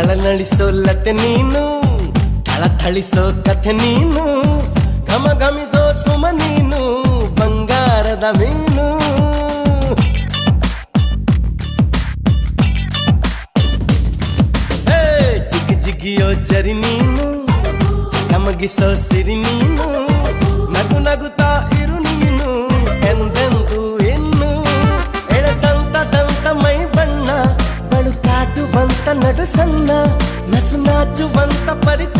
ಥಳನಳಿಸೋ ಲತೆ ನೀನು, ಥಳಥಳಿಸೋ ಕಥೆ ನೀನು, ಘಮ ಘಮಿಸೋ ಸುಮ ನೀನು, ಬಂಗಾರದ ಮೀನು. ಜಿಗಿ ಜಿಗಿಯೋ ಜರಿ ನೀನು, ಚಕಮಗಿಸೋ ಸಿರಿ ನೀನು, ನಗು ನಗುತ್ತಾ ಇರು ನೀನು ಎಂದೆಂದು ಇನ್ನು. ಎಳೆದಂತ ಮೈ ಬಣ್ಣ, ಬಳುಕಾಟುವಂತ ನಡು ಸಣ್ಣ, ನಸು ನಾಚುವಂತ ಪರಿಚಯ.